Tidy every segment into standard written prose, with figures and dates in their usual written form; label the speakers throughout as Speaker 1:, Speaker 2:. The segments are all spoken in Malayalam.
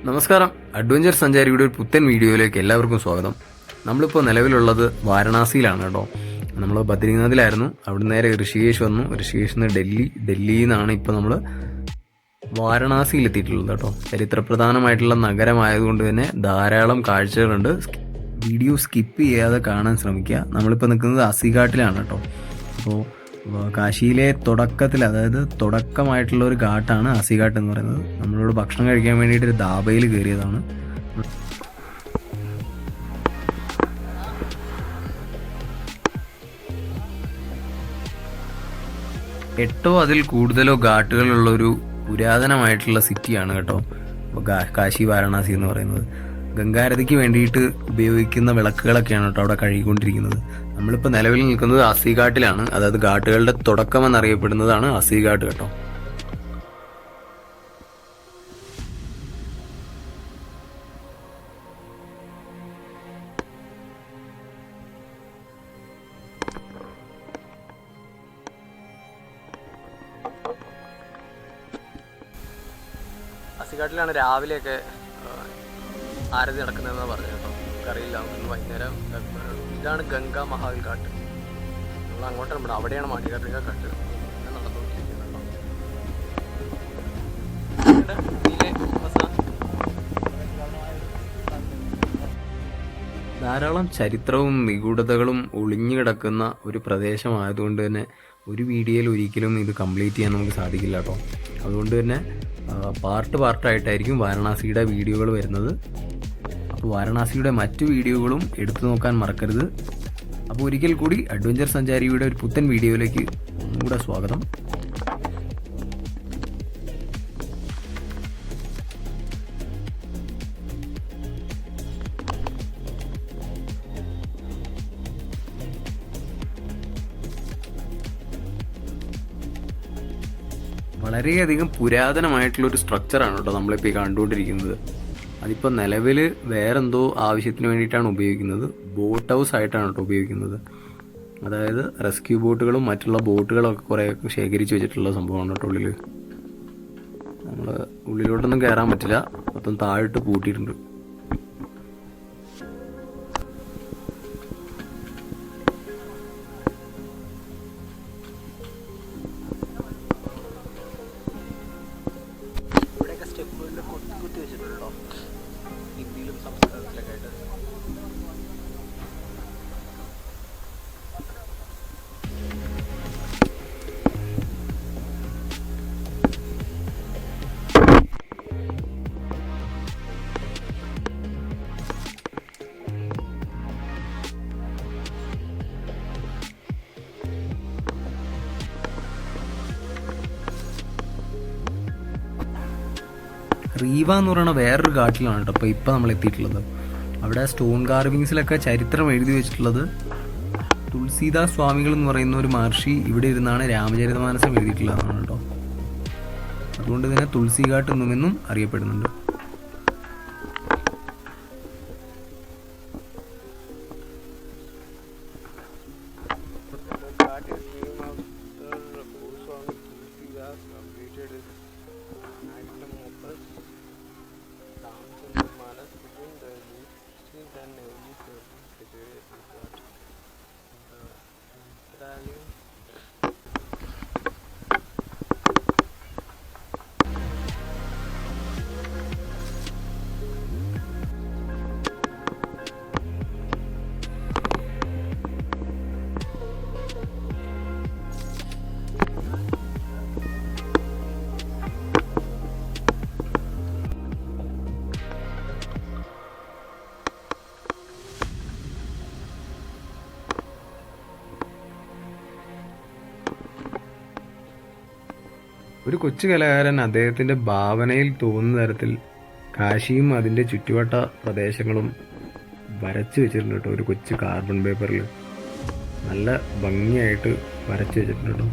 Speaker 1: നമസ്കാരം. അഡ്വഞ്ചർ സഞ്ചാരിയുടെ ഒരു പുത്തൻ വീഡിയോയിലേക്ക് എല്ലാവർക്കും സ്വാഗതം. നമ്മളിപ്പോൾ നിലവിലുള്ളത് വാരണാസിയിലാണ് കേട്ടോ. നമ്മൾ ബദ്രീനാഥിലായിരുന്നു. അവിടെ നേരെ ഋഷികേശ് വന്നു. ഋഷികേശിൽ നിന്ന് ഡൽഹിയിൽ നിന്നാണ് ഇപ്പോൾ നമ്മൾ വാരണാസിയിൽ എത്തിയിട്ടുള്ളത് കേട്ടോ. ചരിത്രപ്രധാനമായിട്ടുള്ള നഗരമായതുകൊണ്ട് തന്നെ ധാരാളം കാഴ്ചകളുണ്ട്. വീഡിയോ സ്കിപ്പ് ചെയ്യാതെ കാണാൻ ശ്രമിക്കുക. നമ്മളിപ്പോൾ നിൽക്കുന്നത് അസിഘാട്ടിലാണ് കേട്ടോ. അപ്പോൾ കാശിയിലെ തുടക്കത്തിൽ, അതായത് തുടക്കമായിട്ടുള്ള ഒരു ഘാട്ടാണ് അസിഘാട്ട് എന്ന് പറയുന്നത്. നമ്മളോട് ഭക്ഷണം കഴിക്കാൻ വേണ്ടിയിട്ട് ഒരു ധാബയിൽ കയറിയതാണ്. എട്ടോ അതിൽ കൂടുതലോ ഘാട്ടുകളുള്ള ഒരു പുരാതനമായിട്ടുള്ള സിറ്റിയാണ് കേട്ടോ കാശി വാരണാസി എന്ന് പറയുന്നത്. ഗംഗാരതിക്ക് വേണ്ടിയിട്ട് ഉപയോഗിക്കുന്ന വിളക്കുകളൊക്കെയാണ് കേട്ടോ അവിടെ കഴുകിക്കൊണ്ടിരിക്കുന്നത്. നമ്മളിപ്പോൾ നിലവിൽ നിൽക്കുന്നത് അസിഘാട്ടിലാണ്. അതായത് ഘാട്ടുകളുടെ തുടക്കം എന്നറിയപ്പെടുന്നതാണ് അസിഘാട്ട് കേട്ടോ. അസിഘാട്ടിലാണ് രാവിലെയൊക്കെ ആരതി നടക്കുന്നതെന്ന് പറഞ്ഞു കേട്ടോ. നമുക്കറിയില്ല, നമുക്ക് വൈകുന്നേരം. ഇതാണ് ഗംഗാ മഹാവീൽ ഘാട്ട്. നമ്മൾ അങ്ങോട്ടാണ് പോകണം. അവിടെയാണ് മണികർണിക ഘാട്ട് നടന്നുകൊണ്ടിരിക്കുന്നത് കേട്ടോ. ധാരാളം ചരിത്രവും നിഗൂഢതകളും ഒളിഞ്ഞു കിടക്കുന്ന ഒരു പ്രദേശമായതുകൊണ്ട് തന്നെ ഒരു വീഡിയോയിൽ ഒരിക്കലും ഇത് കംപ്ലീറ്റ് ചെയ്യാൻ നമുക്ക് സാധിക്കില്ല കേട്ടോ. അതുകൊണ്ട് തന്നെ പാർട്ടായിട്ടായിരിക്കും വാരണാസിയുടെ വീഡിയോകൾ വരുന്നത്. അപ്പോൾ വാരണാസിയുടെ മറ്റു വീഡിയോകളും എടുത്തു നോക്കാൻ മറക്കരുത്. അപ്പോൾ ഒരിക്കൽ കൂടി അഡ്വഞ്ചർ സഞ്ചാരിയുടെ ഒരു പുത്തൻ വീഡിയോയിലേക്ക് ഒന്നുകൂടെ സ്വാഗതം. വളരെയധികം പുരാതനമായിട്ടുള്ളൊരു സ്ട്രക്ചറാണ് കേട്ടോ നമ്മളിപ്പോൾ ഈ കണ്ടുകൊണ്ടിരിക്കുന്നത്. അതിപ്പോൾ നിലവിൽ വേറെന്തോ ആവശ്യത്തിന് വേണ്ടിയിട്ടാണ് ഉപയോഗിക്കുന്നത്. ബോട്ട് ഹൗസ് ആയിട്ടാണ് കേട്ടോ ഉപയോഗിക്കുന്നത്. അതായത് റെസ്ക്യൂ ബോട്ടുകളും മറ്റുള്ള ബോട്ടുകളൊക്കെ കുറേ ശേഖരിച്ച് വെച്ചിട്ടുള്ള സംഭവമാണ് കേട്ടോ ഉള്ളിൽ. നമ്മൾ ഉള്ളിലോട്ടൊന്നും കയറാൻ പറ്റില്ല, മൊത്തം താഴിട്ട് പൂട്ടിയിട്ടുണ്ട്. കുത്തി വെച്ചിട്ടുണ്ടോ ഹിന്ദിയിലും സംസ്കൃതത്തിലൊക്കെ ആയിട്ട്. റീവ എന്ന് പറയുന്ന വേറൊരു ഘാട്ടിലാണ് കേട്ടോ അപ്പോൾ ഇപ്പം നമ്മൾ എത്തിയിട്ടുള്ളത്. അവിടെ സ്റ്റോൺ കാർവിങ്സിലൊക്കെ ചരിത്രം എഴുതി വെച്ചിട്ടുള്ളത് തുളസീദാസ് സ്വാമികൾ എന്ന് പറയുന്ന ഒരു മഹർഷി ഇവിടെ ഇരുന്നാണ് രാമചരിതമാനസം എഴുതിയിട്ടുള്ളതാണ് കേട്ടോ. അതുകൊണ്ട് തന്നെ തുളസി ഘാട്ട് എന്നും അറിയപ്പെടുന്നുണ്ട്. ഒരു കൊച്ചു കലാകാരൻ അദ്ദേഹത്തിൻ്റെ ഭാവനയിൽ തോന്നുന്ന തരത്തിൽ കാശിയും അതിൻ്റെ ചുറ്റുവട്ട പ്രദേശങ്ങളും വരച്ചു വെച്ചിട്ടുണ്ട് കേട്ടോ. ഒരു കൊച്ചു കാർബൺ പേപ്പറിൽ നല്ല ഭംഗിയായിട്ട് വരച്ചു വെച്ചിട്ടുണ്ട് കേട്ടോ.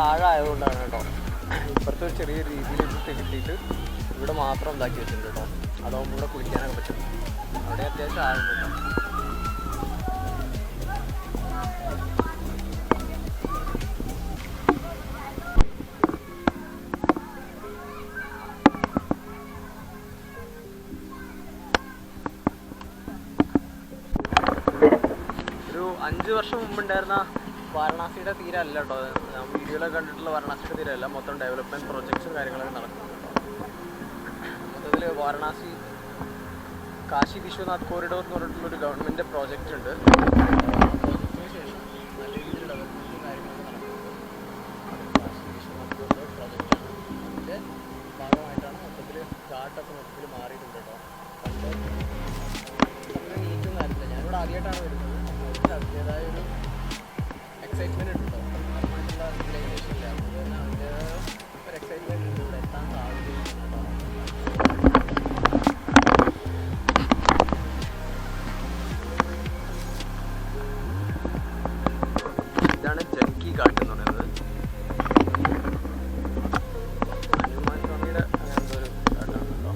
Speaker 1: ആഴമായതുകൊണ്ടാണ് കേട്ടോ. ഇപ്പുറത്തെ ഒരു ചെറിയ രീതിയിൽ കിട്ടിയിട്ട് ഇവിടെ മാത്രം ഉണ്ടാക്കി വെച്ചിട്ടുണ്ട് കേട്ടോ. അതാവുമ്പോൾ ഇവിടെ കുളിക്കാനൊക്കെ പറ്റും. അവിടെ അത്യാവശ്യം ആഴമുണ്ട് കേട്ടോ. ഒരു 5 വർഷം മുമ്പുണ്ടായിരുന്ന വാരണാസിയുടെ തീരമല്ല കേട്ടോ. ഞാൻ വീഡിയോയിലൊക്കെ കണ്ടിട്ടുള്ള വാരണാസിയുടെ തീരമല്ല. മൊത്തം ഡെവലപ്മെൻറ്റ് പ്രൊജക്ട്സും കാര്യങ്ങളൊക്കെ നടക്കുന്നുണ്ട് കേട്ടോ. മൊത്തത്തിൽ വാരണാസി കാശി വിശ്വനാഥ് കോറിഡോർ എന്ന് പറഞ്ഞിട്ടുള്ളൊരു ഗവൺമെൻറ് പ്രോജക്റ്റ് ഉണ്ട്. പ്രോജക്റ്റിന് ശേഷം നല്ല രീതിയിൽ ഡെവലപ്മെൻറ്റും കാര്യങ്ങളൊക്കെ നടക്കുന്നുണ്ട്. കാശി വിശ്വനാഥ് കോറിഡോർ പ്രോജക്റ്റാണ്. അതിൻ്റെ ഭാഗമായിട്ടാണ് മൊത്തത്തിൽ ഘാട്ടൊക്കെ മൊത്തത്തിൽ മാറിയിട്ടുണ്ട് കേട്ടോ. പണ്ട് അത്ര നീറ്റൊന്നും ആയിരുന്നില്ല. ഞാനിവിടെ ആദ്യമായിട്ടാണ് വരുന്നത്. അതിന് അതിൻ്റേതായ ഒരു എക്സൈറ്റ്മെൻറ്റ് ഉണ്ട് കേട്ടോ. സാധാരണമായിട്ടുള്ള റിലേഷൻ ഇല്ല. അതുകൊണ്ട് തന്നെ അതിൻ്റെ ഒരു എക്സൈറ്റ്മെൻറ്റ് ഉണ്ട്. ഇവിടെ എത്താൻ സാധ്യതയുണ്ട് കേട്ടോ. ഇതാണ് ജങ്കി ഘാട്ട് എന്ന് പറയുന്നത്. ഹനുമാൻ സ്വാമിയുടെ അങ്ങനത്തെ ഒരു ഘാട്ടാണ് കേട്ടോ.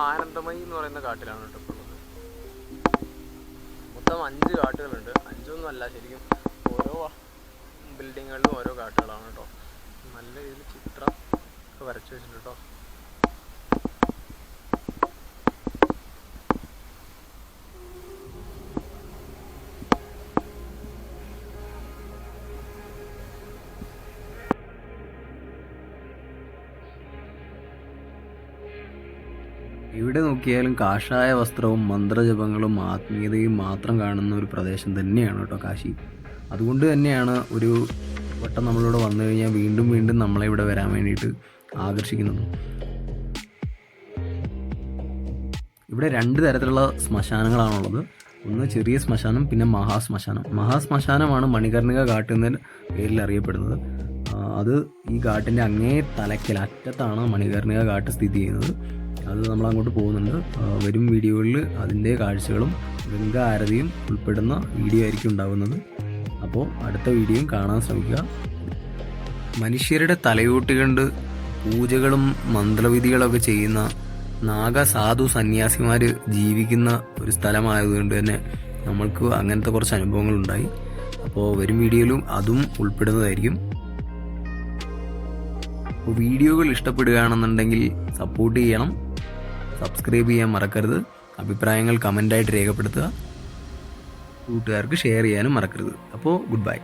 Speaker 1: ആനന്ദമയി എന്ന് പറയുന്ന കാട്ടിലാണ് കേട്ടോ ഇപ്പോൾ ഉള്ളത്. മൊത്തം 5 കാട്ടുകളുണ്ട്. 5ഒന്നും അല്ല, ശരിക്കും ഓരോ ബിൽഡിങ്ങുകളിലും ഓരോ കാട്ടുകളാണ് കേട്ടോ. നല്ല രീതിയിൽ ചിത്രം ഒക്കെ വരച്ചു വെച്ചിട്ടുണ്ട് കേട്ടോ.
Speaker 2: എവിടെ നോക്കിയാലും കാഷായ വസ്ത്രവും മന്ത്രജപങ്ങളും ആത്മീയതയും മാത്രം കാണുന്ന ഒരു പ്രദേശം തന്നെയാണ് കേട്ടോ കാശി. അതുകൊണ്ട് തന്നെയാണ് ഒരു വട്ടം നമ്മളിവിടെ വന്നു കഴിഞ്ഞാൽ വീണ്ടും വീണ്ടും നമ്മളെ ഇവിടെ വരാൻ വേണ്ടിയിട്ട് ആകർഷിക്കുന്നത്. ഇവിടെ 2 തരത്തിലുള്ള ശ്മശാനങ്ങളാണുള്ളത്. ഒന്ന് ചെറിയ ശ്മശാനം, പിന്നെ മഹാശ്മശാനം. മഹാശ്മശാനമാണ് മണികർണിക ഘാട്ട് എന്ന പേരിൽ അറിയപ്പെടുന്നത്. അത് ഈ ഘാട്ടിൻ്റെ അങ്ങേ തലയ്ക്കൽ അറ്റത്താണ് മണികർണിക ഘാട്ട് സ്ഥിതി ചെയ്യുന്നത്. അത് നമ്മൾ അങ്ങോട്ട് പോകുന്നുണ്ട്. വരും വീഡിയോകളിൽ അതിൻ്റെ കാഴ്ചകളും ഗംഗാ ആരതിയും ഉൾപ്പെടുന്ന വീഡിയോ ആയിരിക്കും ഉണ്ടാകുന്നത്. അപ്പോൾ അടുത്ത വീഡിയോയും കാണാൻ ശ്രമിക്കുക. മനുഷ്യരുടെ തലയോട്ടി കണ്ട് പൂജകളും മന്ത്രവിധികളൊക്കെ ചെയ്യുന്ന നാഗ സാധു സന്യാസിമാർ ജീവിക്കുന്ന ഒരു സ്ഥലമായതുകൊണ്ട് തന്നെ നമ്മൾക്ക് അങ്ങനത്തെ കുറച്ച് അനുഭവങ്ങളുണ്ടായി. അപ്പോൾ വരും വീഡിയോയിലും അതും ഉൾപ്പെടുന്നതായിരിക്കും. അപ്പോൾ വീഡിയോകൾ ഇഷ്ടപ്പെടുകയാണെന്നുണ്ടെങ്കിൽ സപ്പോർട്ട് ചെയ്യണം, സബ്സ്ക്രൈബ് ചെയ്യാൻ മറക്കരുത്, അഭിപ്രായങ്ങൾ കമൻ്റായിട്ട് രേഖപ്പെടുത്തുക, കൂട്ടുകാർക്ക് ഷെയർ ചെയ്യാനും മറക്കരുത്. അപ്പോൾ ഗുഡ് ബൈ.